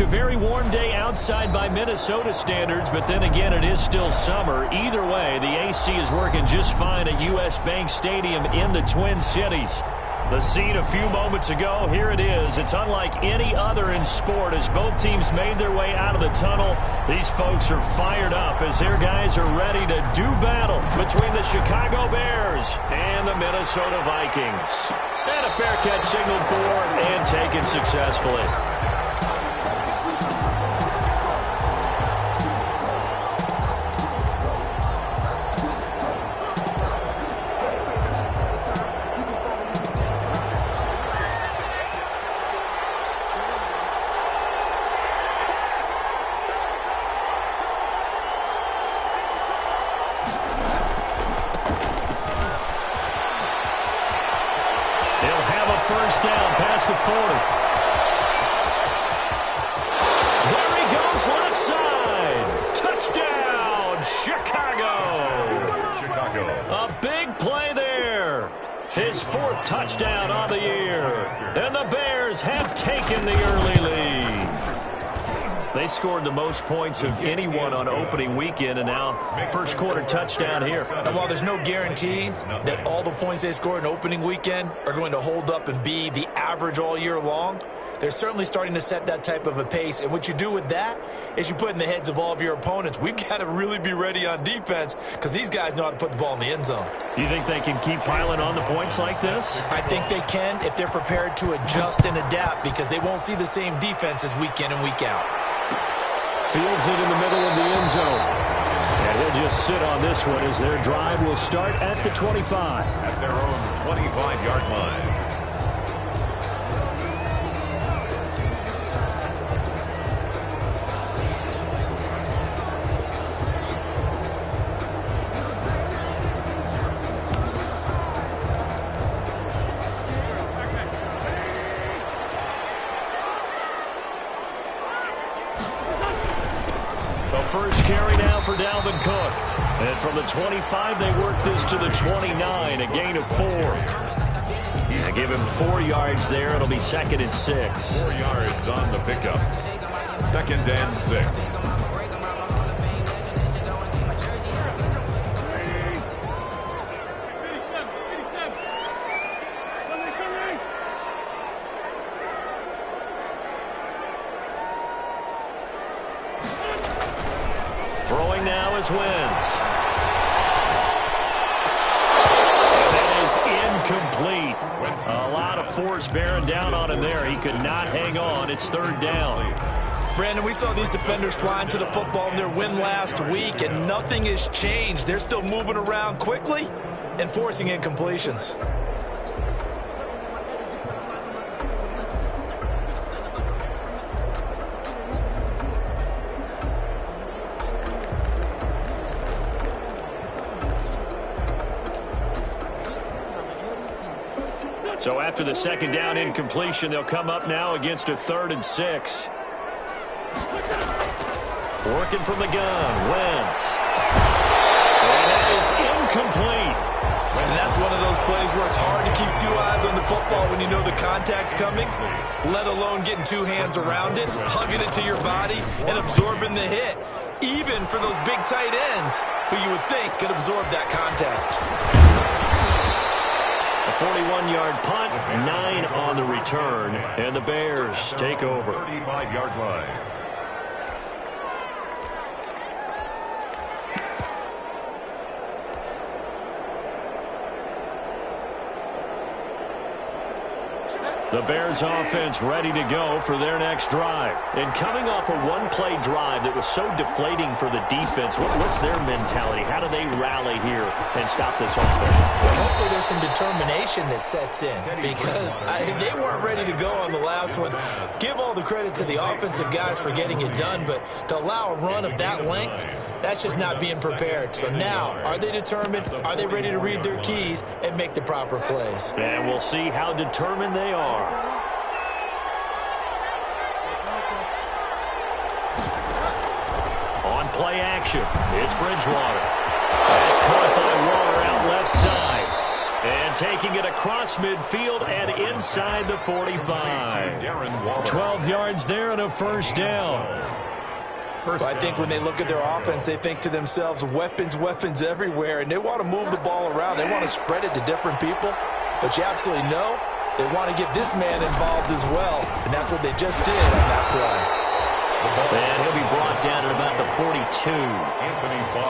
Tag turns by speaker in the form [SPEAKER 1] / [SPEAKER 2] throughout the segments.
[SPEAKER 1] A very warm day outside by Minnesota standards, but then again, it is still summer. Either way, the AC is working just fine at U.S. Bank Stadium in the Twin Cities. The scene a few moments ago, here it is. It's unlike any other in sport as both teams made their way out of the tunnel. These folks are fired up as their guys are ready to do battle between the Chicago Bears and the Minnesota Vikings. And a fair catch signaled for and taken successfully. First down past the 40. There he goes left side. Touchdown, Chicago. A big play there. His fourth touchdown on the year. And the Bears have taken the early lead. They scored the most points of anyone on opening weekend, and now first quarter touchdown here.
[SPEAKER 2] And while there's no guarantee that all the points they scored in opening weekend are going to hold up and be the average all year long, they're certainly starting to set that type of a pace. And what you do with that is you put in the heads of all of your opponents, we've got to really be ready on defense because these guys know how to put the ball in the end zone.
[SPEAKER 1] Do you think they can keep piling on the points like this?
[SPEAKER 2] I think they can if they're prepared to adjust and adapt because they won't see the same defenses week in and week out.
[SPEAKER 1] Fields it in the middle of the end zone. And he'll just sit on this one as their drive will start at the 25.
[SPEAKER 3] At their own 25-yard line.
[SPEAKER 1] First carry now for Dalvin Cook. And from the 25, they work this to the 29, a gain of 4. And give him 4 yards there. It'll be 2nd and 6.
[SPEAKER 3] 4 yards on the pickup. 2nd and 6.
[SPEAKER 1] Throwing now is Wentz. And that is incomplete. A lot of force bearing down on him there. He could not hang on. It's 3rd down.
[SPEAKER 2] Brandon, we saw these defenders flying to the football in their win last week, and nothing has changed. They're still moving around quickly and forcing incompletions.
[SPEAKER 1] So after the 2nd down incompletion, they'll come up now against a 3rd and 6. Working from the gun, Wentz. And that is incomplete.
[SPEAKER 2] And that's one of those plays where it's hard to keep 2 eyes on the football when you know the contact's coming, let alone getting 2 hands around it, hugging it to your body, and absorbing the hit, even for those big tight ends who you would think could absorb that contact.
[SPEAKER 1] 41-yard punt, 9 on the return, and the Bears take over.
[SPEAKER 3] 35-yard line.
[SPEAKER 1] The Bears offense ready to go for their next drive. And coming off a one-play drive that was so deflating for the defense, what's their mentality? How do they rally here and stop this offense?
[SPEAKER 2] Well, hopefully there's some determination that sets in because they weren't ready to go on the last one. Give all the credit to the offensive guys for getting it done, but to allow a run of that length, that's just not being prepared. So now, are they determined? Are they ready to read their keys and make the proper plays?
[SPEAKER 1] And we'll see how determined they are. On play action, it's Bridgewater. That's caught by Waller out left side. And taking it across midfield and inside the 45. 12 yards there and a first down.
[SPEAKER 2] Well, I think when they look at their offense, they think to themselves, weapons, weapons everywhere, and they want to move the ball around. They want to spread it to different people, but you absolutely know they want to get this man involved as well, and that's what they just did on that play.
[SPEAKER 1] And he'll be brought down at about the 42.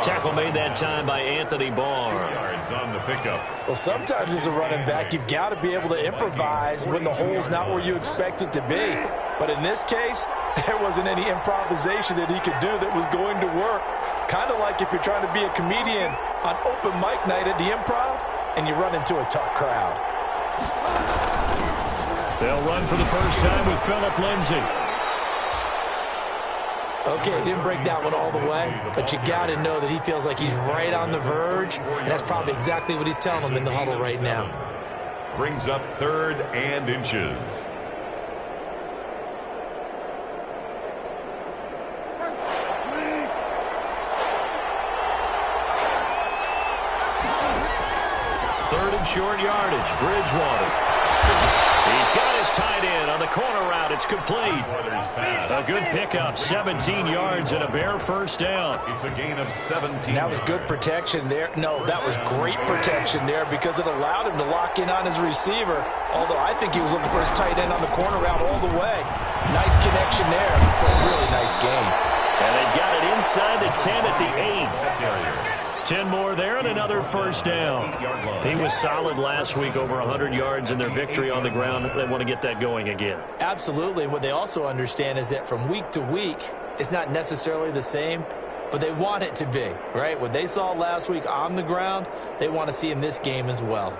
[SPEAKER 1] Tackle made that time by Anthony Barr.
[SPEAKER 3] 2 yards on the pickup.
[SPEAKER 2] Well, sometimes as a running back, you've got to be able to improvise when the hole's not where you expect it to be. But in this case, there wasn't any improvisation that he could do that was going to work. Kind of like if you're trying to be a comedian on open mic night at the Improv and you run into a tough crowd.
[SPEAKER 1] They'll run for the first time with Philip Lindsay.
[SPEAKER 2] Okay, he didn't break that one all the way, but you got to know that he feels like he's right on the verge, and that's probably exactly what he's telling them in the huddle right now.
[SPEAKER 3] Brings up 3rd and inches.
[SPEAKER 1] Third and short yardage, Bridgewater. He's got his tight end on the corner route. It's complete. A good pickup, 17 yards and a bare first down.
[SPEAKER 3] It's a gain of 17.
[SPEAKER 2] And that was good protection there. No, that was great protection there because it allowed him to lock in on his receiver, although I think he was looking for his tight end on the corner route all the way. Nice connection there for a really nice game.
[SPEAKER 1] And they've got it inside the 10 at the 8. 10 more there and another first down. He was solid last week, over 100 yards in their victory on the ground. They want to get that going again.
[SPEAKER 2] Absolutely. What they also understand is that from week to week, it's not necessarily the same, but they want it to be, right? What they saw last week on the ground, they want to see in this game as well.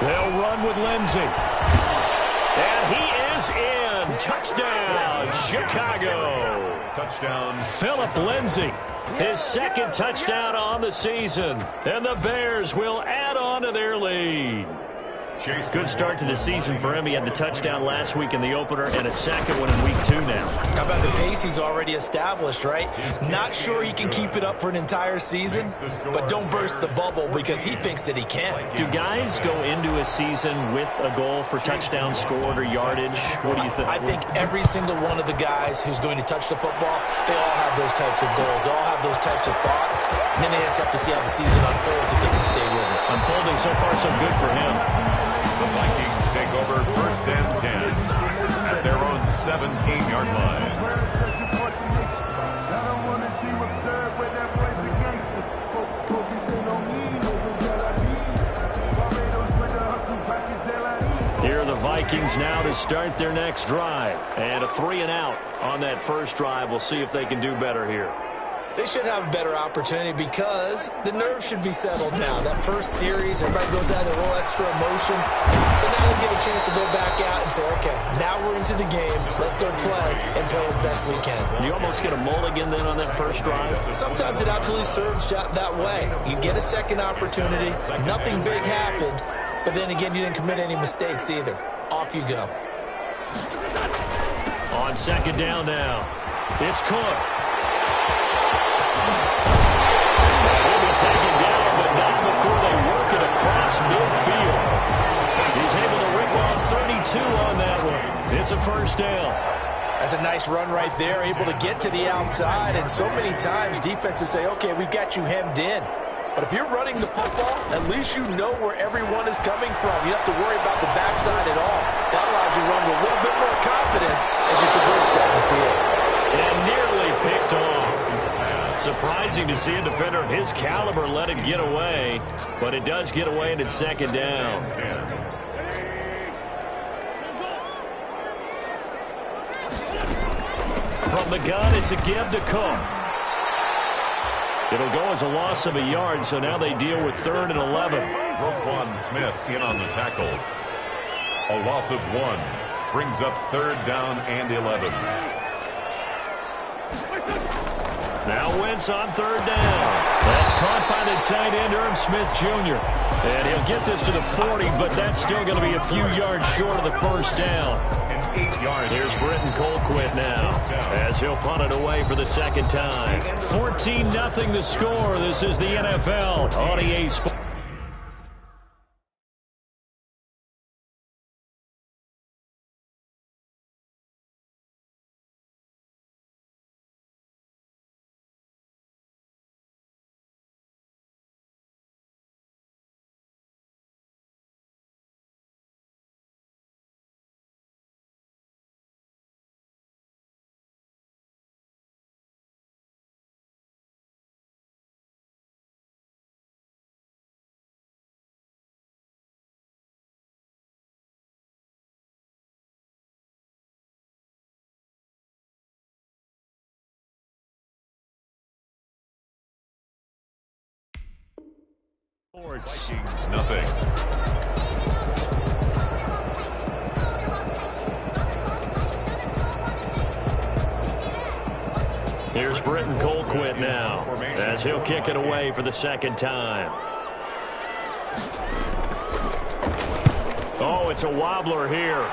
[SPEAKER 1] They'll run with Lindsay. And he is in. Touchdown, Chicago.
[SPEAKER 3] Touchdown.
[SPEAKER 1] Philip Lindsay, his second touchdown on the season. And the Bears will add on to their lead. Good start to the season for him. He had the touchdown last week in the opener and a second one in week 2 now.
[SPEAKER 2] How about the pace he's already established, right? Not sure he can keep it up for an entire season, but don't burst the bubble because he thinks that he can.
[SPEAKER 1] Do guys go into a season with a goal for touchdown scored or yardage? What do you think?
[SPEAKER 2] I think every single one of the guys who's going to touch the football, they all have those types of goals. They all have those types of thoughts, and then they just have to see how the season unfolds if they can stay with it.
[SPEAKER 1] Unfolding so far so good for him.
[SPEAKER 3] The Vikings take over 1st and 10 at their own 17-yard line.
[SPEAKER 1] Here are the Vikings now to start their next drive. And a 3-and-out on that first drive. We'll see if they can do better here.
[SPEAKER 2] They should have a better opportunity because the nerves should be settled now. That first series, everybody goes out with a little extra emotion. So now they get a chance to go back out and say, okay, now we're into the game. Let's go play and play as best we can.
[SPEAKER 1] You almost get a mulligan then on that first drive?
[SPEAKER 2] Sometimes it absolutely serves that way. You get a second opportunity. Nothing big happened. But then again, you didn't commit any mistakes either. Off you go.
[SPEAKER 1] On second down now, it's Cook. Taken down, but not before they work it across midfield. He's able to rip off 32 on that one. It's a first down.
[SPEAKER 2] That's a nice run right there, able to get to the outside. And so many times defenses say, okay, we've got you hemmed in. But if you're running the football, at least you know where everyone is coming from. You don't have to worry about the backside at all. That allows you to run with a little bit more confidence as you traverse down the field.
[SPEAKER 1] And nearly picked off. Surprising to see a defender of his caliber let it get away, but it does get away and it's second down. From the gun, it's a give to Cook. It'll go as a loss of a yard, so now they deal with 3rd and 11.
[SPEAKER 3] Roquan Smith in on the tackle. A loss of 1 brings up 3rd down and 11.
[SPEAKER 1] Now Wentz on 3rd down. That's caught by the tight end, Irv Smith Jr. And he'll get this to the 40, but that's still going to be a few yards short of the first down.
[SPEAKER 3] 8 yards.
[SPEAKER 1] Here's Britton Colquitt now as he'll punt it away for the second time. 14-0 the score. This is the NFL on EA Sports.
[SPEAKER 3] Vikings, nothing.
[SPEAKER 1] Here's Britton Colquitt now as he'll kick it away for the second time. Oh, it's a wobbler here.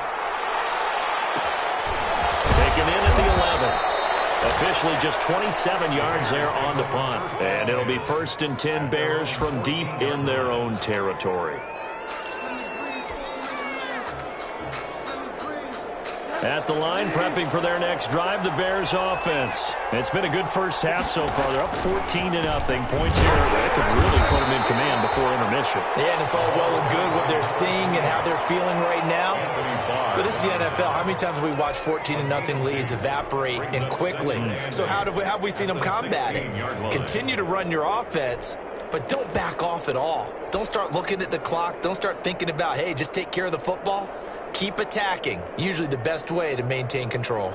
[SPEAKER 1] Taken in at the 11. Officially just 27 yards there on the punt. And it'll be 1st and 10 Bears from deep in their own territory. At the line, prepping for their next drive, the Bears offense. It's been a good first half so far. They're up 14-0. Points here that could really put them in command before intermission.
[SPEAKER 2] Yeah, and it's all well and good what they're seeing and how they're feeling right now. But this is the NFL. How many times have we watched 14-0 leads evaporate and quickly? So how have we seen them combat it? Continue to run your offense, but don't back off at all. Don't start looking at the clock. Don't start thinking about, hey, just take care of the football. Keep attacking. Usually the best way to maintain control.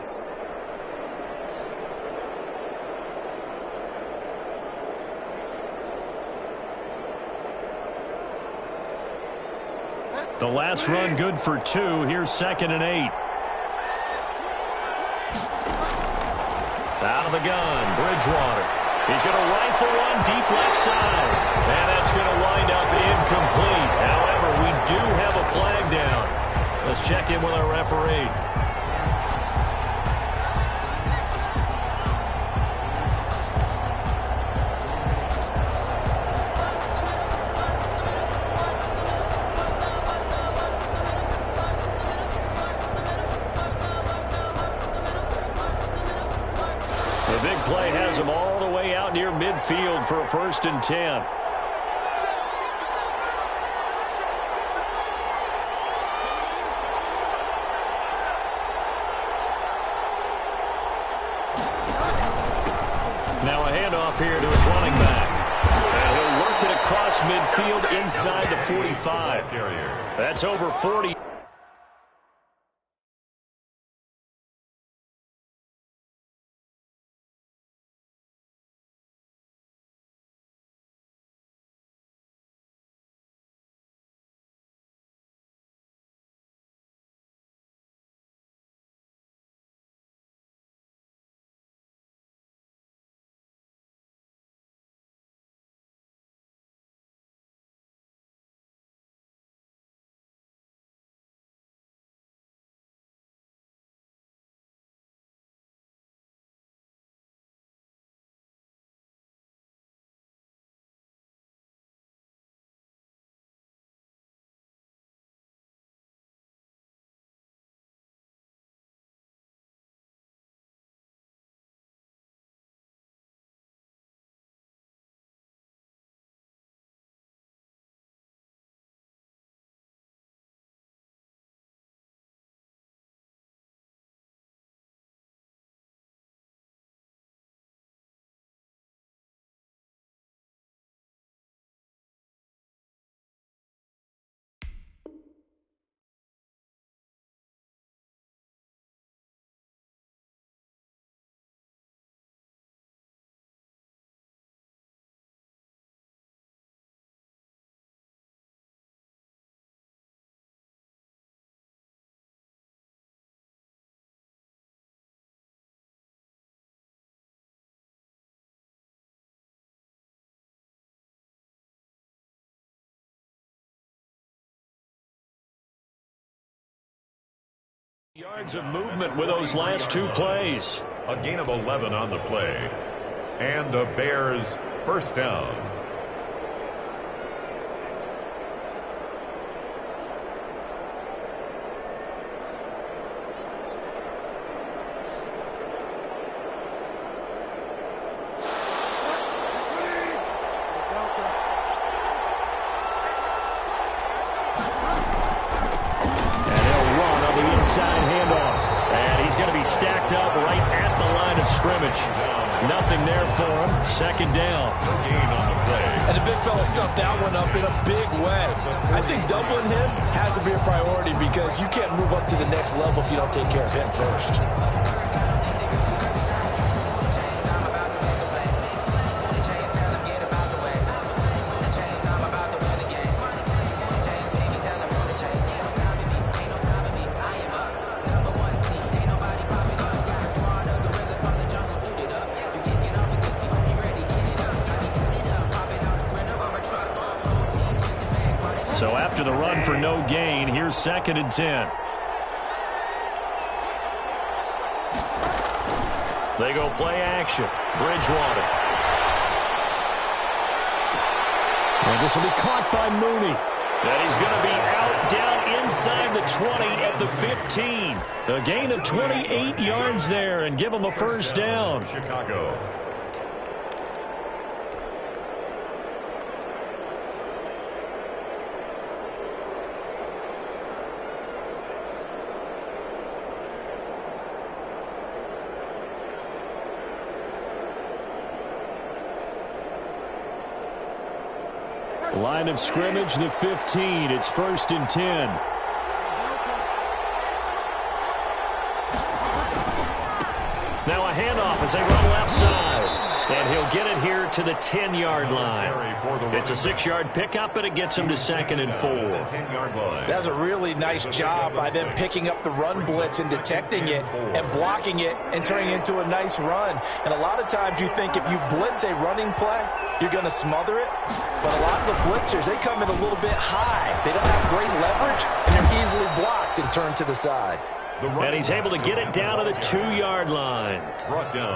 [SPEAKER 1] The last run good for 2. Here's 2nd and 8. Out of the gun, Bridgewater. He's going to rifle one deep left side. And that's going to wind up incomplete. However, we do have a flag down. Let's check in with our referee. The big play has him all the way out near midfield for a 1st and 10. Now a handoff here to his running back. And he'll work it across midfield inside the 45. That's over 40. Yards of movement with those last two plays.
[SPEAKER 3] A gain of 11 on the play. And the Bears first down.
[SPEAKER 1] Stacked up right at the line of scrimmage. Nothing there for him. Second down.
[SPEAKER 2] And the big fella stuffed that one up in a big way. I think doubling him has to be a priority because you can't move up to the next level if you don't take care of him first.
[SPEAKER 1] So after the run for no gain, here's 2nd and 10. They go play action. Bridgewater. And this will be caught by Mooney. And he's going to be out down inside the 20 at the 15. A gain of 28 yards there and give him a first down.
[SPEAKER 3] Chicago.
[SPEAKER 1] Line of scrimmage, the 15. It's 1st and 10. Now a handoff as they run left side. And he'll get it here to the 10-yard line. It's a 6-yard pickup, but it gets him to 2nd and 4.
[SPEAKER 2] That's a really nice job by them picking up the run blitz and detecting it and blocking it and turning it into a nice run. And a lot of times you think if you blitz a running play, you're going to smother it. But a lot of the blitzers, they come in a little bit high. They don't have great leverage, and they're easily blocked and turned to the side.
[SPEAKER 1] And he's able to get it down to the 2-yard line.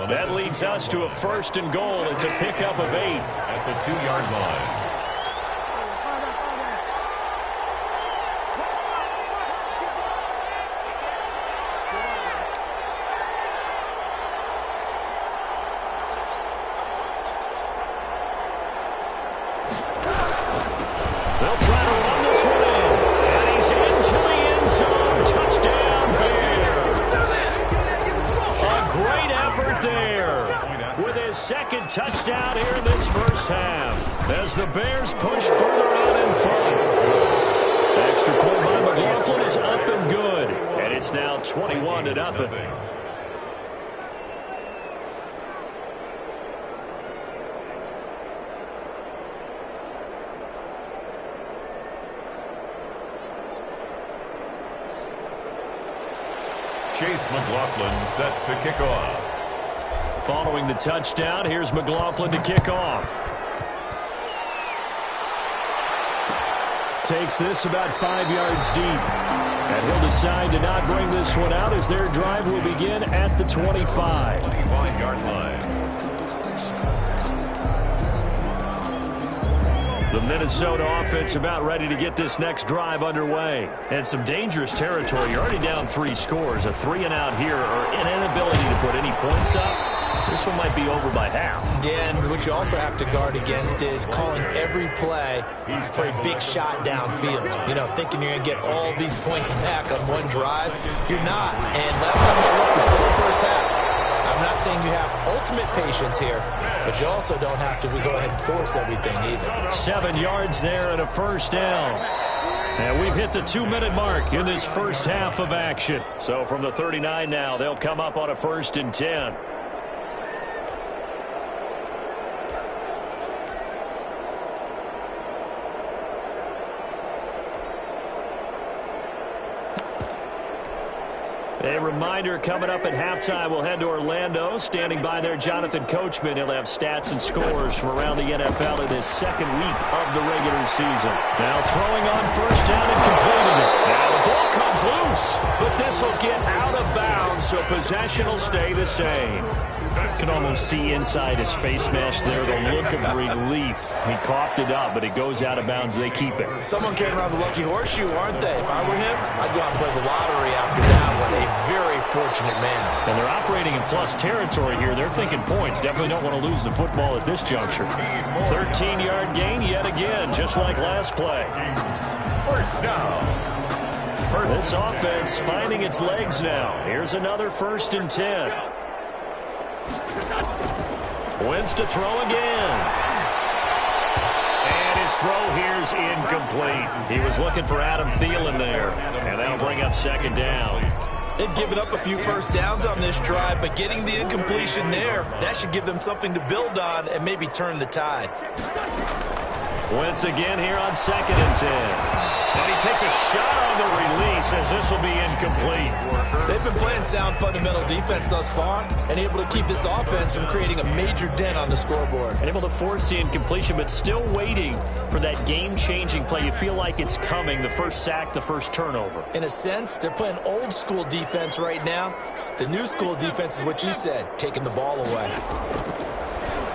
[SPEAKER 1] That leads us to a 1st and goal. It's a pickup of 8.
[SPEAKER 3] At the 2-yard line.
[SPEAKER 1] They'll try to run this one in. And he's into the end zone. Touchdown, Bears. A great effort there with his 2nd touchdown here in this first half as the Bears push further out in front. Extra point by McLaughlin is up and good. And it's now 21-0.
[SPEAKER 3] Chase McLaughlin set to kick off.
[SPEAKER 1] Following the touchdown, here's McLaughlin to kick off. Takes this about 5 yards deep. And he'll decide to not bring this one out as their drive will begin at the 25.
[SPEAKER 3] 25-yard line.
[SPEAKER 1] The Minnesota offense about ready to get this next drive underway. And some dangerous territory. You're already down 3 scores. A 3-and-out here or an inability to put any points up. This one might be over by half.
[SPEAKER 2] Yeah, and what you also have to guard against is calling every play for a big shot downfield. You know, thinking you're going to get all these points back on one drive. You're not. And last time I looked, it's still the first half. I'm not saying you have ultimate patience here, but you also don't have to go ahead and force everything either.
[SPEAKER 1] 7 yards there and a first down. And we've hit the 2-minute mark in this first half of action. So from the 39 now, they'll come up on a 1st and 10. A reminder coming up at halftime, we'll head to Orlando. Standing by there, Jonathan Coachman. He'll have stats and scores from around the NFL in this 2nd week of the regular season. Now throwing on first down and completing it. Now ball comes loose, but this will get out of bounds, so possession will stay the same. You can almost see inside his face mesh there the look of relief. He coughed it up, but it goes out of bounds. They keep it.
[SPEAKER 2] Someone came around the lucky horseshoe, aren't they? If I were him, I'd go out and play the lottery after that one. A very fortunate man.
[SPEAKER 1] And they're operating in plus territory here. They're thinking points. Definitely don't want to lose the football at this juncture. 13-yard gain yet again, just like last play.
[SPEAKER 3] First down.
[SPEAKER 1] This offense finding its legs now. Here's another 1st and 10. Wins to throw again. And his throw here's incomplete. He was looking for Adam Thielen there. And that'll bring up 2nd down.
[SPEAKER 2] They've given up a few first downs on this drive, but getting the incompletion there, that should give them something to build on and maybe turn the tide.
[SPEAKER 1] Wentz again here on 2nd and 10. And he takes a shot on the release as this will be incomplete.
[SPEAKER 2] They've been playing sound fundamental defense thus far and able to keep this offense from creating a major dent on the scoreboard.
[SPEAKER 1] Able to force the incompletion, but still waiting for that game-changing play. You feel like it's coming, the first sack, the first turnover.
[SPEAKER 2] In a sense, they're playing old-school defense right now. The new-school defense is what you said, taking the ball away.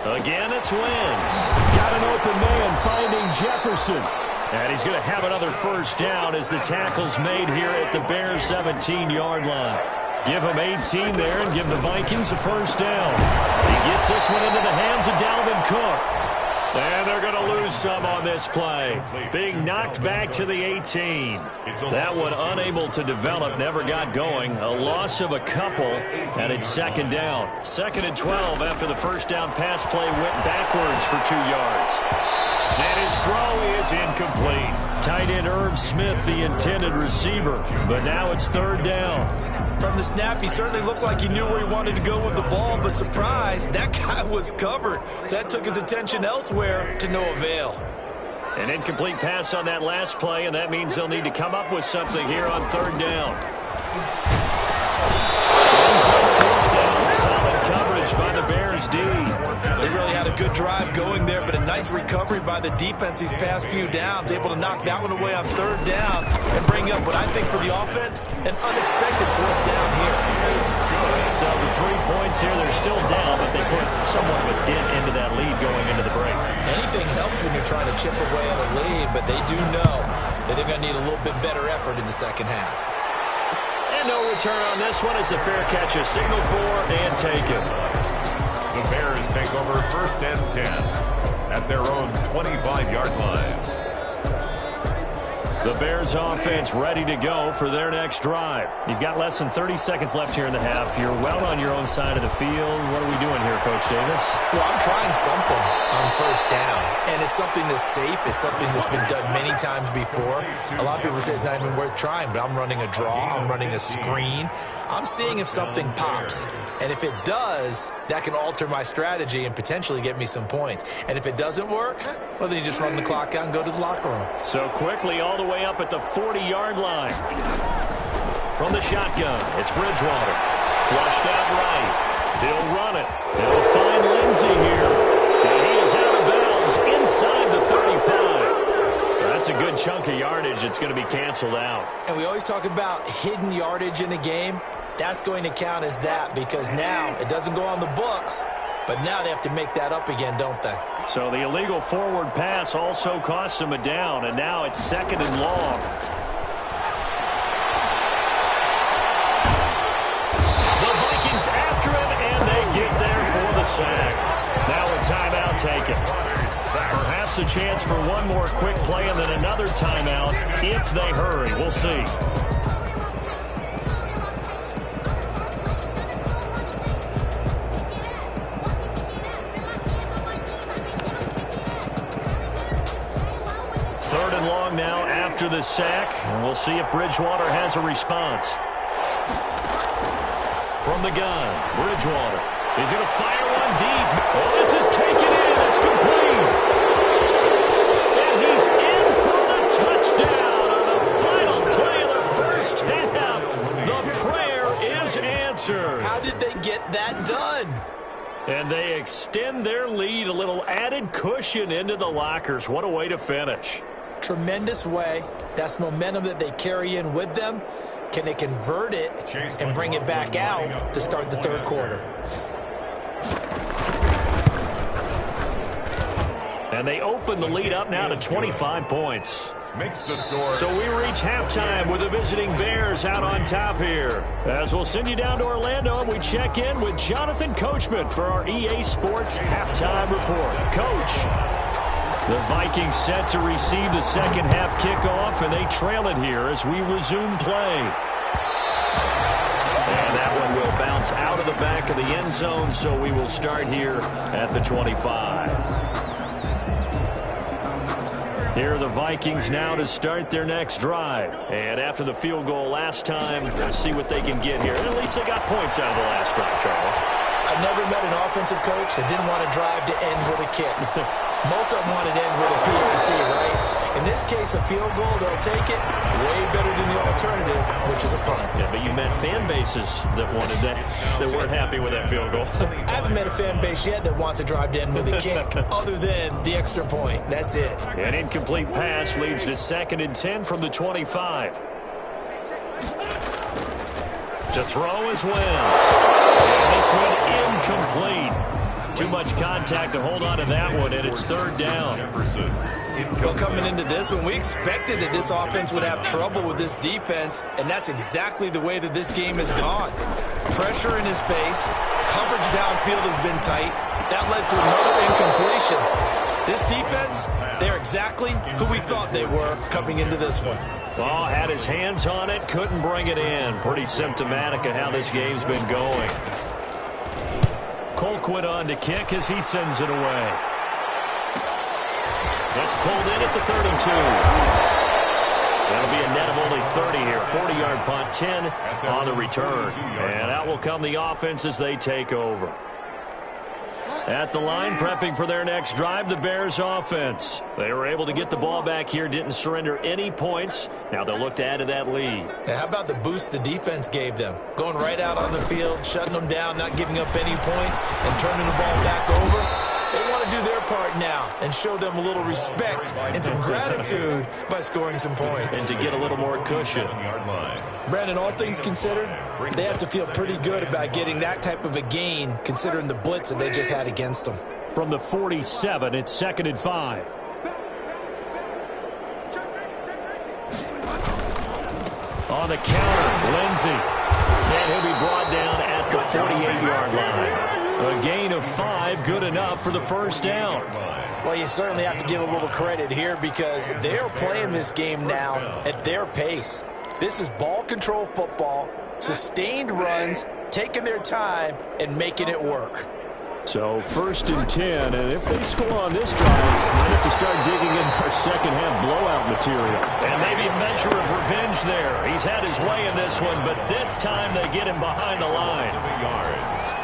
[SPEAKER 1] Again, it's Wentz. Got an open man finding Jefferson. And he's going to have another first down as the tackle's made here at the Bears' 17-yard line. Give him 18 there and give the Vikings a first down. He gets this one into the hands of Dalvin Cook. And they're going to lose some on this play. Being knocked back to the 18. That one unable to develop, never got going. A loss of a couple, and it's 2nd down. 2nd and 12 after the first down pass play went backwards for 2 yards. And his throw is incomplete. Tight end Irv Smith, the intended receiver. But now it's 3rd down.
[SPEAKER 2] From the snap, he certainly looked like he knew where he wanted to go with the ball, but surprise, that guy was covered. So that took his attention elsewhere to no avail.
[SPEAKER 1] An incomplete pass on that last play, and that means they'll need to come up with something here on 3rd down. Solid coverage by the Bears D.
[SPEAKER 2] They really had a good drive going there, but a nice recovery by the defense these past few downs. Able to knock that one away on 3rd down and bring up what I think for the offense, an unexpected 4th down here.
[SPEAKER 1] So the 3 points here, they're still down, but they put somewhat of a dent into that lead going into the break.
[SPEAKER 2] Anything helps when you're trying to chip away at a lead, but they do know that they're going to need a little bit better effort in the second half.
[SPEAKER 1] And no return on this one as the fair catch is signaled for and taken.
[SPEAKER 3] The Bears take over 1st and 10 at their own 25-yard line.
[SPEAKER 1] The Bears offense ready to go for their next drive. You've got less than 30 seconds left here in the half. You're well on your own side of the field. What are we doing here, Coach Davis?
[SPEAKER 2] Well, I'm trying something on 1st down, and it's something that's safe. It's something that's been done many times before. A lot of people say it's not even worth trying, but I'm running a draw. I'm running a screen. I'm seeing if something pops, and if it does, that can alter my strategy and potentially get me some points. And if it doesn't work, well, then you just run the clock out and go to the locker room.
[SPEAKER 1] So quickly all the way up at the 40-yard line. From the shotgun, it's Bridgewater. Flushed out right. He'll run it. He'll find Lindsey here. And he is out of bounds inside the 35. That's a good chunk of yardage. It's going to be canceled out.
[SPEAKER 2] And we always talk about hidden yardage in a game. That's going to count as that because now it doesn't go on the books, but now they have to make that up again, don't they?
[SPEAKER 1] So the illegal forward pass also costs them a down, and now it's 2nd and long. The Vikings after him, and they get there for the sack. Now a timeout taken. Perhaps a chance for one more quick play and then another timeout if they hurry. We'll see. Third and long now after the sack, and we'll see if Bridgewater has a response. From the gun, Bridgewater. He's going to fire one deep. Oh, this is taken in. It's complete. And he's in for the touchdown on the final play of the first half. The prayer is answered.
[SPEAKER 2] How did they get that done?
[SPEAKER 1] And they extend their lead, a little added cushion into the lockers. What a way to finish.
[SPEAKER 2] tremendous way. That's momentum that they carry in with them. Can they convert it and bring it back out to start the third quarter?
[SPEAKER 1] And they open the lead up now to 25 points.
[SPEAKER 3] Makes the score.
[SPEAKER 1] So we reach halftime with the visiting Bears out on top here. As we'll send you down to Orlando, and we check in with Jonathan Coachman for our EA Sports Halftime Report. Coach, the Vikings set to receive the second half kickoff, and they trail it here as we resume play. And that one will bounce out of the back of the end zone, so we will start here at the 25. Here are the Vikings now to start their next drive. And after the field goal last time, let's see what they can get here. At least they got points out of the last drive, Charles.
[SPEAKER 2] I've never met an offensive coach that didn't want to drive to end with a kick. Most of them want it to end with a PAT, right? In this case, a field goal, they'll take it. Way better than the alternative, which is a punt.
[SPEAKER 1] Yeah, but you met fan bases that wanted that weren't happy with that field goal.
[SPEAKER 2] I haven't met a fan base yet that wants to drive to end with a kick, other than the extra point. That's it.
[SPEAKER 1] An incomplete pass leads to 2nd and 10 from the 25. To throw is Wentz. And this one incomplete. Too much contact to hold on to that one, and it's 3rd down.
[SPEAKER 2] Well, coming into this one, we expected that this offense would have trouble with this defense, and that's exactly the way that this game has gone. Pressure in his face. Coverage downfield has been tight. That led to another incompletion. This defense, they're exactly who we thought they were coming into this one.
[SPEAKER 1] Oh, had his hands on it, couldn't bring it in. Pretty symptomatic of how this game's been going. Colquitt on to kick as he sends it away. That's pulled in at the 32. That'll be a net of only 30 here. 40-yard punt, 10 on the return. And out will come the offense as they take over. At the line, prepping for their next drive, the Bears offense. They were able to get the ball back here, didn't surrender any points. Now they'll look to add to that lead.
[SPEAKER 2] Now, how about the boost the defense gave them? Going right out on the field, shutting them down, not giving up any points, and turning the ball back over. They want to do their part now and show them a little respect and some gratitude by scoring some points.
[SPEAKER 1] And to get a little more cushion.
[SPEAKER 2] Brandon, all things considered, they have to feel pretty good about getting that type of a gain considering the blitz that they just had against them.
[SPEAKER 1] From the 47, it's 2nd and 5. On the counter, Lindsey. And he'll be brought down at the 48-yard line. A gain of 5, good enough for the 1st down.
[SPEAKER 2] Well, you certainly have to give a little credit here because they're playing this game now at their pace. This is ball control football, sustained runs, taking their time, and making it work.
[SPEAKER 1] So 1st and 10, and if they score on this drive, might have to start digging in our second-half blowout material. And maybe a measure of revenge there. He's had his way in this one, but this time they get him behind the line.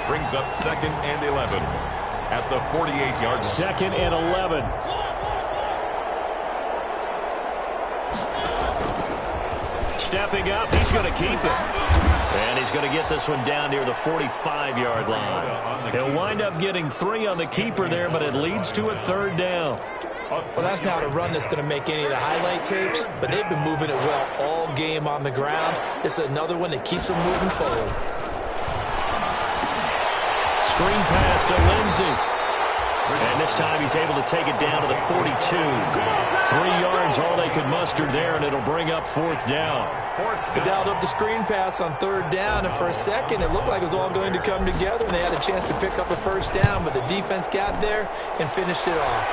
[SPEAKER 3] Brings up 2nd and 11 at the 48-yard line.
[SPEAKER 1] 2nd and 11. Stepping up, he's going to keep it. And he's going to get this one down near the 45-yard line. He'll wind up getting 3 on the keeper there, but it leads to a 3rd down.
[SPEAKER 2] Well, that's not a run that's going to make any of the highlight tapes, but they've been moving it well all game on the ground. This is another one that keeps them moving forward.
[SPEAKER 1] Screen pass to Lindsey. And this time he's able to take it down to the 42. 3 yards, all they could muster there, and it'll bring up 4th down.
[SPEAKER 2] They dialed up the screen pass on 3rd down, and for a second it looked like it was all going to come together, and they had a chance to pick up a 1st down, but the defense got there and finished it off.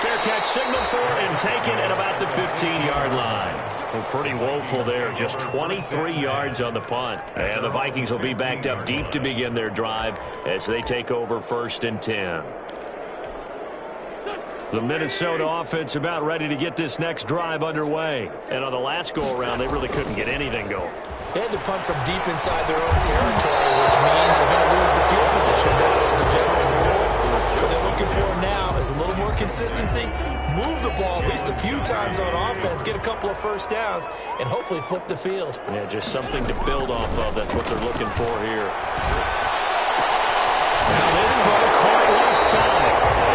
[SPEAKER 1] Fair catch signal for and taken at about the 15-yard line. Well, pretty woeful there, just 23 yards on the punt. And the Vikings will be backed up deep to begin their drive as they take over 1st and 10. The Minnesota offense about ready to get this next drive underway. And on the last go-around, they really couldn't get anything going.
[SPEAKER 2] They had to punt from deep inside their own territory, which means they're going to lose the field position battle as a general rule. What they're looking for now is a little more consistency, move the ball at least a few times on offense, get a couple of 1st downs, and hopefully flip the field.
[SPEAKER 1] Yeah, just something to build off of. That's what they're looking for here. Now this throw caught left side.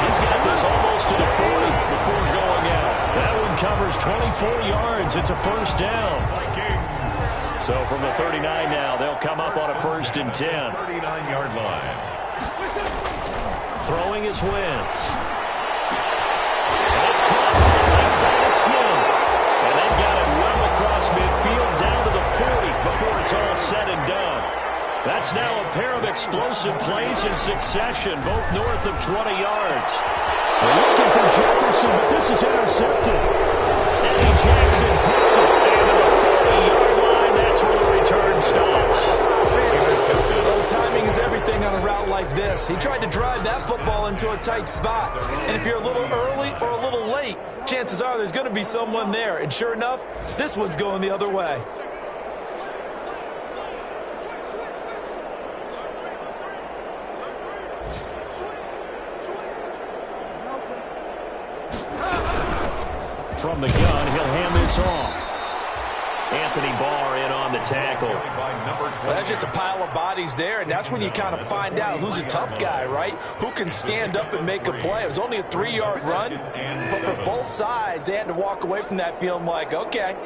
[SPEAKER 1] He's got this almost to the 40 before going covers 24 yards. It's a first down. So from the 39 now, they'll come up on a 1st and 10.
[SPEAKER 3] 39-yard line.
[SPEAKER 1] Throwing is Wentz. And it's caught. Outside it's Smith. And they've got it well across midfield down to the 40 before it's all said and done. That's now a pair of explosive plays in succession, both north of 20 yards. They're looking for Jefferson, but this is intercepted. Eddie Jackson picks it. And to the 40-yard line, that's where the return stops.
[SPEAKER 2] Well, timing is everything on a route like this. He tried to drive that football into a tight spot. And if you're a little early or a little late, chances are there's going to be someone there. And sure enough, this one's going the other way.
[SPEAKER 1] From the gun, he'll hand this off. Anthony Barr in on the tackle.
[SPEAKER 2] Well, that's just a pile of bodies there, and that's when you kind of find out who's a tough guy, right? Who can stand up and make a play. It was only a 3-yard run, but for both sides, they had to walk away from that feeling like, okay,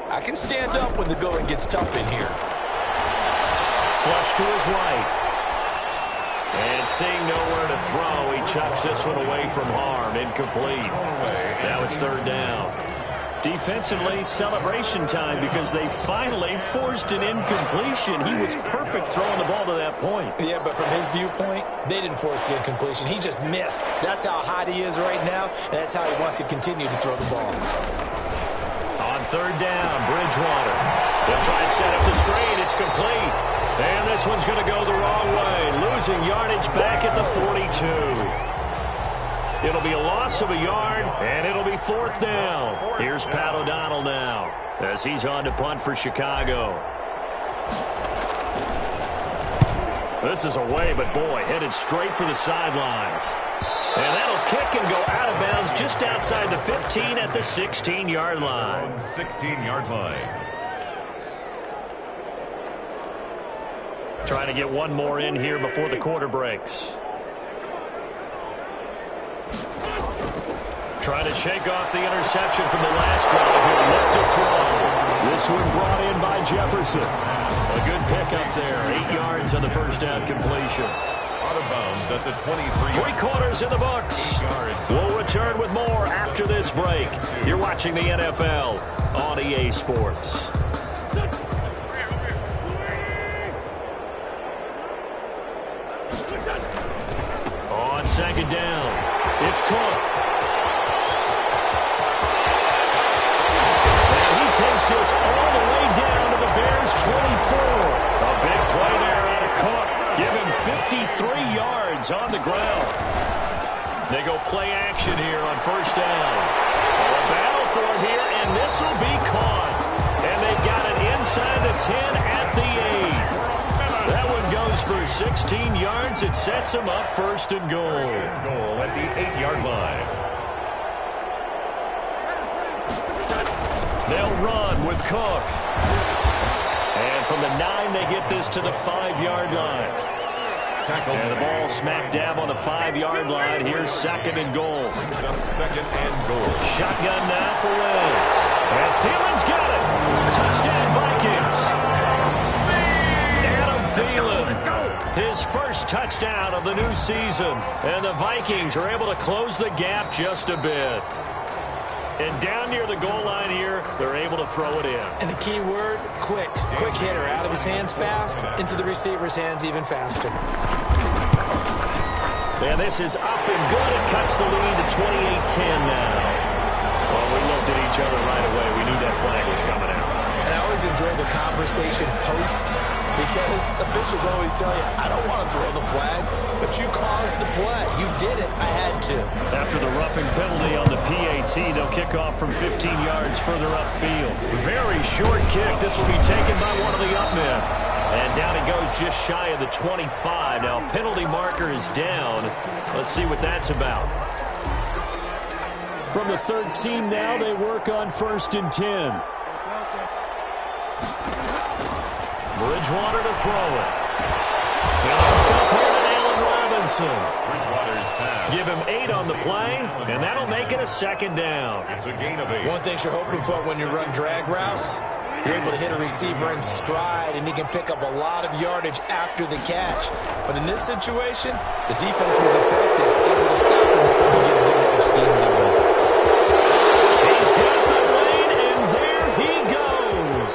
[SPEAKER 2] I can stand up when the going gets tough in here.
[SPEAKER 1] Flush to his right. And seeing nowhere to throw, he chucks this one away from harm. Incomplete. Now it's 3rd down. Defensively, celebration time because they finally forced an incompletion. He was perfect throwing the ball to that point.
[SPEAKER 2] Yeah, but from his viewpoint, they didn't force the incompletion. He just missed. That's how hot he is right now, and that's how he wants to continue to throw the ball.
[SPEAKER 1] On 3rd down, Bridgewater. They'll try and set up the screen. It's complete. And this one's going to go the wrong way. Losing yardage back at the 42. It'll be a loss of a yard, and it'll be 4th down. Here's Pat O'Donnell now as he's on to punt for Chicago. This is away, but boy, headed straight for the sidelines. And that'll kick and go out of bounds just outside the 15 at the 16-yard line.
[SPEAKER 3] 16-yard line.
[SPEAKER 1] Trying to get one more in here before the quarter breaks. Trying to shake off the interception from the last drive. He'll look to throw. This one brought in by Jefferson. A good pickup there. 8 yards on the first down completion.
[SPEAKER 3] Out of bounds at the 23.
[SPEAKER 1] 3 quarters in the books. We'll return with more after this break. You're watching the NFL on EA Sports. On 2nd down, it's Cook. Takes this all the way down to the Bears' 24. A big play there out of Cook. Give him 53 yards on the ground. They go play action here on 1st down. A battle for it here, and this will be caught. And they've got it inside the 10 at the 8. That one goes for 16 yards. It sets them up 1st and goal.
[SPEAKER 3] Goal at the 8-yard line.
[SPEAKER 1] They'll run with Cook. And from the 9, they get this to the 5-yard line. And the ball smack dab on the 5-yard line. Here's 2nd and goal.
[SPEAKER 3] 2nd and goal.
[SPEAKER 1] Shotgun now for Wentz. And Thielen's got it. Touchdown Vikings. Adam Thielen. His first touchdown of the new season. And the Vikings are able to close the gap just a bit. And down near the goal line here, they're able to throw it in.
[SPEAKER 2] And the key word, quick. Quick hitter. Out of his hands fast, into the receiver's hands even faster.
[SPEAKER 1] And this is up and good. It cuts the lead to 28-10 now. Well, we looked at each other right away. We knew that flag was coming out.
[SPEAKER 2] And I always enjoy the conversation post because officials always tell you, I don't want to throw the flag, but you caused the play. You did it. I had to. After
[SPEAKER 1] the roughing penalty on the PAT, they'll kick off from 15 yards further upfield. Very short kick. This will be taken by one of the up men. And down it goes just shy of the 25. Now, penalty marker is down. Let's see what that's about. From the 13 now, they work on 1st and 10. Bridgewater to throw it. He'll hook up here to Allen Robinson.
[SPEAKER 3] Bridgewater's pass.
[SPEAKER 1] Give him 8 on the play, and that'll make it a 2nd down.
[SPEAKER 3] It's a gain of 8.
[SPEAKER 2] One thing you're hoping for when you run drag routes, you're able to hit a receiver in stride, and he can pick up a lot of yardage after the catch. But in this situation, the defense was effective, able to stop him before he get a good head of steam going.
[SPEAKER 1] He's got the lead, and there he goes.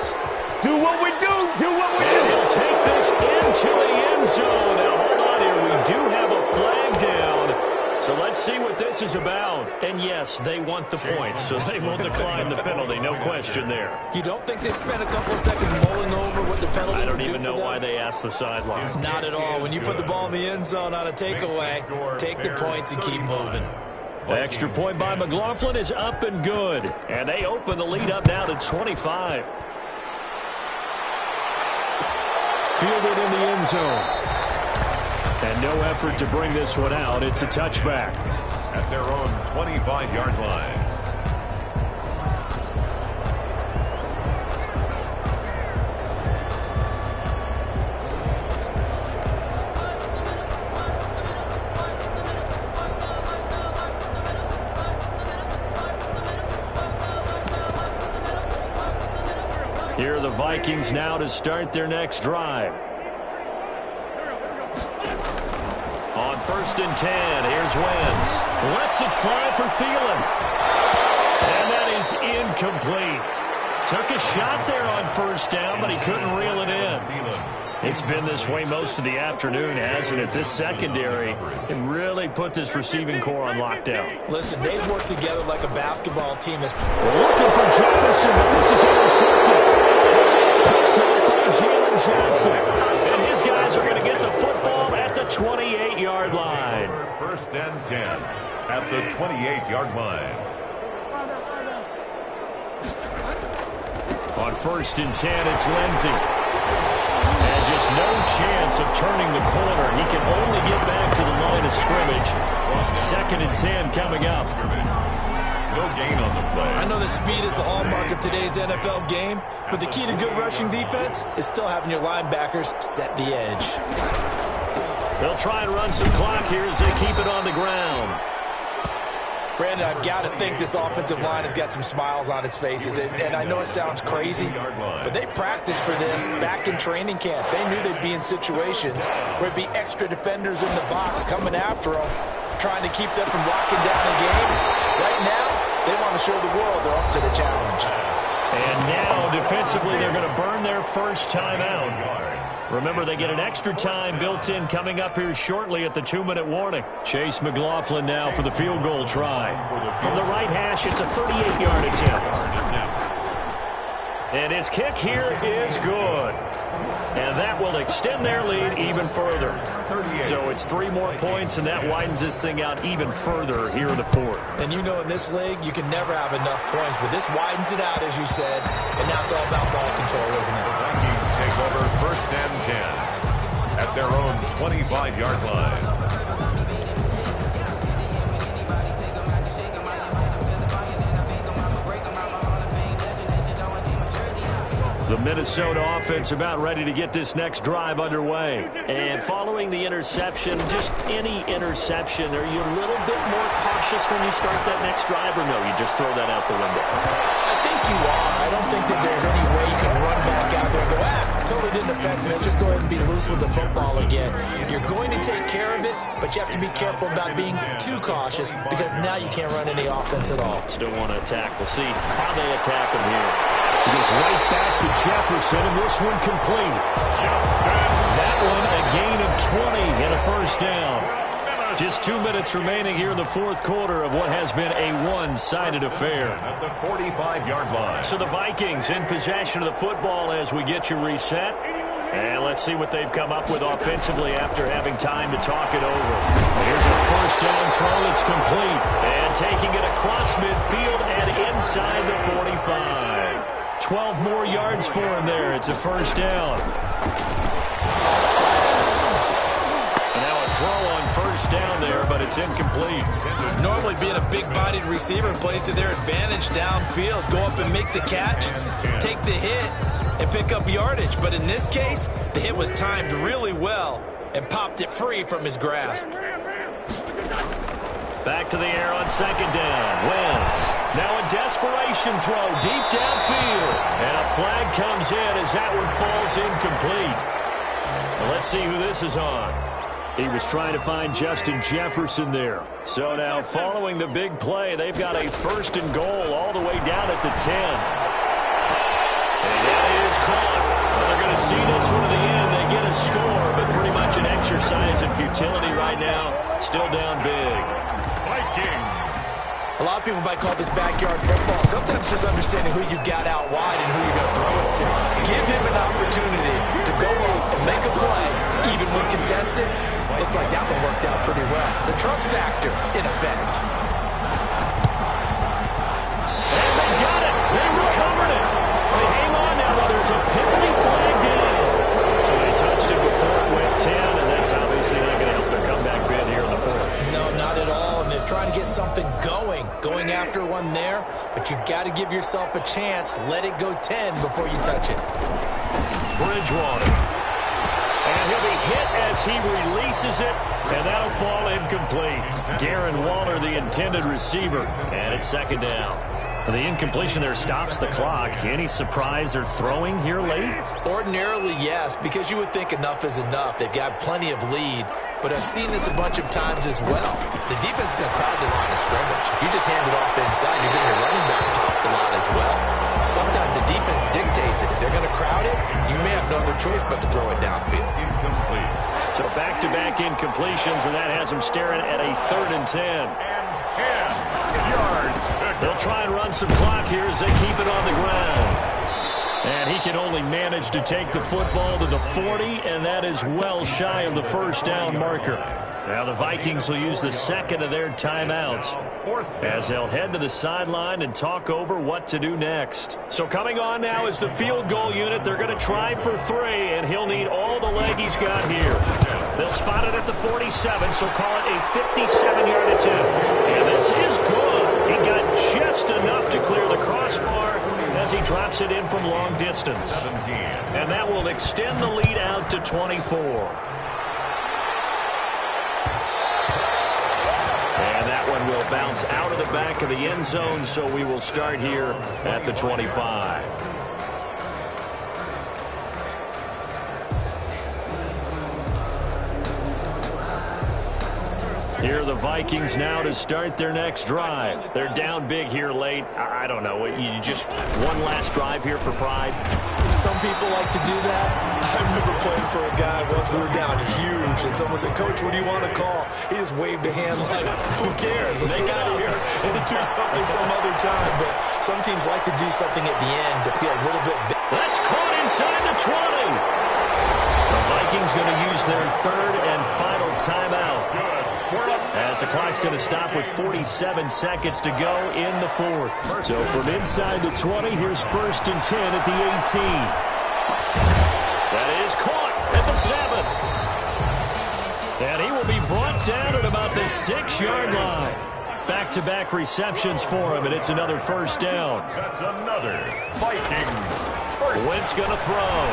[SPEAKER 4] Do what we do. Do what we
[SPEAKER 1] And
[SPEAKER 4] do.
[SPEAKER 1] he'll take this into the end zone. Now, hold on here. We do have a flag down. So let's see what this is about. And, yes, they want the points, so they will decline the penalty. No question there.
[SPEAKER 2] You don't think they spent a couple of seconds mulling over what the penalty
[SPEAKER 1] I don't
[SPEAKER 2] would do
[SPEAKER 1] even
[SPEAKER 2] for
[SPEAKER 1] know
[SPEAKER 2] them?
[SPEAKER 1] why they asked the sideline.
[SPEAKER 2] Not at all. When you put the ball in the end zone on a takeaway, take the points and keep moving.
[SPEAKER 1] Extra point by McLaughlin is up and good. And they open the lead up now to 25. Fielded in the end zone. And no effort to bring this one out. It's a touchback.
[SPEAKER 3] At their own 25-yard line.
[SPEAKER 1] Here are the Vikings now to start their next drive. On 1st and 10, here's Wentz. Lets it fly for Thielen. And that is incomplete. Took a shot there on 1st down, but he couldn't reel it in. It's been this way most of the afternoon, hasn't it? This secondary, it really put this receiving core on lockdown.
[SPEAKER 2] Listen, they've worked together like a basketball team.
[SPEAKER 1] Looking for Jefferson, but this is intercepted. Picked up by Jalen Johnson. And his guys are going to get the football at the 28-yard line.
[SPEAKER 3] 1st and 10 at the 28-yard line.
[SPEAKER 1] On 1st and 10, it's Lindsey. And just no chance of turning the corner. He can only get back to the line of scrimmage. 2nd and 10 coming up.
[SPEAKER 3] No gain on the play.
[SPEAKER 2] I know that speed is the hallmark of today's NFL game, but the key to good rushing defense is still having your linebackers set the edge.
[SPEAKER 1] They'll try and run some clock here as they keep it on the ground.
[SPEAKER 2] Brandon, I've got to think this offensive line has got some smiles on its faces. And I know it sounds crazy, but they practiced for this back in training camp. They knew they'd be in situations where it'd be extra defenders in the box coming after them, trying to keep them from locking down a game. Right now, they want to show the world they're up to the challenge.
[SPEAKER 1] And now, defensively, they're going to burn their first time out. Remember, they get an extra time built in coming up here shortly at the 2-minute warning. Chase McLaughlin now for the field goal try. From the right hash, it's a 38-yard attempt. And his kick here is good. And that will extend their lead even further. So it's 3 more points, and that widens this thing out even further here in the 4th.
[SPEAKER 2] And you know in this league, you can never have enough points, but this widens it out, as you said, and now it's all about ball control, isn't it?
[SPEAKER 3] Vikings take over 1st and 10 at their own 25-yard line.
[SPEAKER 1] The Minnesota offense about ready to get this next drive underway. And following the interception, just any interception, are you a little bit more cautious when you start that next drive, or no, you just throw that out the window?
[SPEAKER 2] I think you are. I don't think that there's any way you can run back out there and go, totally didn't affect me. Let's just go ahead and be loose with the football again. You're going to take care of it, but you have to be careful about being too cautious because now you can't run any offense at all.
[SPEAKER 1] Still want to attack. We'll see how they attack him here. He goes right back to Jefferson, and this one complete. That one a gain of 20 and a 1st down. Just 2 minutes remaining here in the 4th quarter of what has been a one-sided affair.
[SPEAKER 3] At the 45-yard line.
[SPEAKER 1] So the Vikings in possession of the football as we get you reset. And let's see what they've come up with offensively after having time to talk it over. Here's a 1st down throw that's complete. And taking it across midfield and inside the 45. 12 more yards for him there. It's a 1st down. And now a throw on 1st down there, but it's incomplete.
[SPEAKER 2] Normally being a big-bodied receiver plays to their advantage downfield. Go up and make the catch, take the hit, and pick up yardage. But in this case, the hit was timed really well, and popped it free from his grasp.
[SPEAKER 1] Back to the air on second down. Wentz. Now a desperation throw deep downfield. And a flag comes in as that one falls incomplete. Well, let's see who this is on. He was trying to find Justin Jefferson there. So now following the big play, they've got a 1st and goal all the way down at the 10. And that is caught. Well, they're going to see this one to the end. They get a score, but pretty much an exercise in futility right now. Still down big.
[SPEAKER 3] Vikings.
[SPEAKER 2] A lot of people might call this backyard football. Sometimes just understanding who you've got out wide and who you're going to throw it to. Give him an opportunity to go up and make a play, even when contested. Looks like that one worked out pretty well. The trust factor, in effect.
[SPEAKER 1] And they got it. They recovered it. They hang on now, though. There's a penalty flag down. So they touched it before it went 10, and that's obviously not going to help their comeback bid here in the 4th.
[SPEAKER 2] No, not at all. And they're trying to get something going after one there. But you've got to give yourself a chance. Let it go 10 before you touch it.
[SPEAKER 1] Bridgewater. And he'll be hit as he releases it, and that'll fall incomplete. Darren Waller, the intended receiver, and it's second down. The incompletion there stops the clock. Any surprise they're throwing here late?
[SPEAKER 2] Ordinarily, yes, because you would think enough is enough. They've got plenty of lead, but I've seen this a bunch of times as well. The defense is going to crowd the line of scrimmage. If you just hand it off inside, you're getting your running back popped a lot as well. Sometimes the defense dictates it. If they're going to crowd it, you may have no other choice but to throw it downfield.
[SPEAKER 3] Incomplete.
[SPEAKER 1] So back-to-back incompletions, and that has them staring at a 3rd and 10.
[SPEAKER 3] And 10 yards to go.
[SPEAKER 1] They'll try and run some clock here as they keep it on the ground. And he can only manage to take the football to the 40, and that is well shy of the 1st down marker. Now the Vikings will use the 2nd of their timeouts as they'll head to the sideline and talk over what to do next. So coming on now is the field goal unit. They're going to try for 3, and he'll need all the leg he's got here. They'll spot it at the 47, so call it a 57-yard attempt. And this is good. He got just enough to clear the crossbar as he drops it in from long distance.
[SPEAKER 3] 17.
[SPEAKER 1] And that will extend the lead out to 24. And that one will bounce out of the back of the end zone, so we will start here at the 25. Here are the Vikings now to start their next drive. They're down big here late. I don't know. You just one last drive here for pride?
[SPEAKER 2] Some people like to do that. I remember playing for a guy once. We were down huge, and someone said, "Coach, what do you want to call?" He just waved a hand like, "Who cares? Let's get out of here and do something some other time." But some teams like to do something at the end to feel a little bit big.
[SPEAKER 1] That's caught inside the 20. The Vikings going to use their 3rd and final timeout, as the clock's going to stop with 47 seconds to go in the 4th. So from inside the 20, here's 1st and 10 at the 18. That is caught at the 7. And he will be brought down at about the 6-yard line. Back-to-back receptions for him, and it's another 1st down.
[SPEAKER 3] That's another Vikings first.
[SPEAKER 1] Wentz going to throw.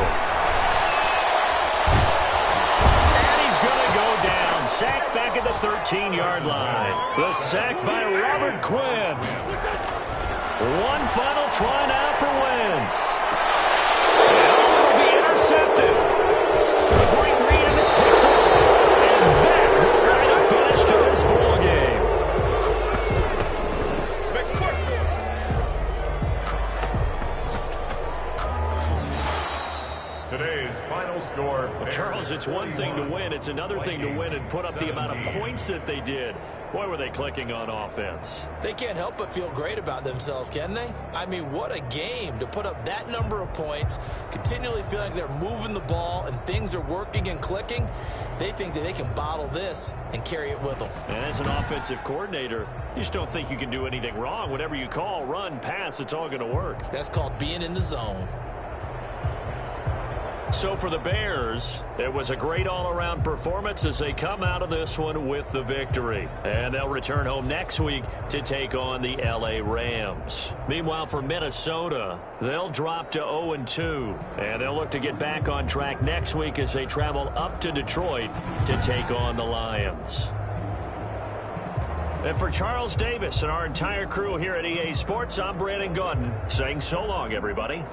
[SPEAKER 1] Sacked back at the 13-yard line. The sack by Robert Quinn. One final try now for Wentz. And it will be intercepted. A great read, and it's picked up. And that will write a finish to this ball game.
[SPEAKER 3] Today's final score.
[SPEAKER 1] Well, Charles, it's one thing to win. It's another thing to win and put up the amount of points that they did. Boy, were they clicking on offense.
[SPEAKER 2] They can't help but feel great about themselves, can they? I mean, what a game to put up that number of points, continually feeling like they're moving the ball and things are working and clicking. They think that they can bottle this and carry it with them.
[SPEAKER 1] And as an offensive coordinator, you just don't think you can do anything wrong. Whatever you call, run, pass, it's all going to work.
[SPEAKER 2] That's called being in the zone.
[SPEAKER 1] So for the Bears, it was a great all-around performance as they come out of this one with the victory. And they'll return home next week to take on the L.A. Rams. Meanwhile, for Minnesota, they'll drop to 0-2. And they'll look to get back on track next week as they travel up to Detroit to take on the Lions. And for Charles Davis and our entire crew here at EA Sports, I'm Brandon Gaudin saying so long, everybody.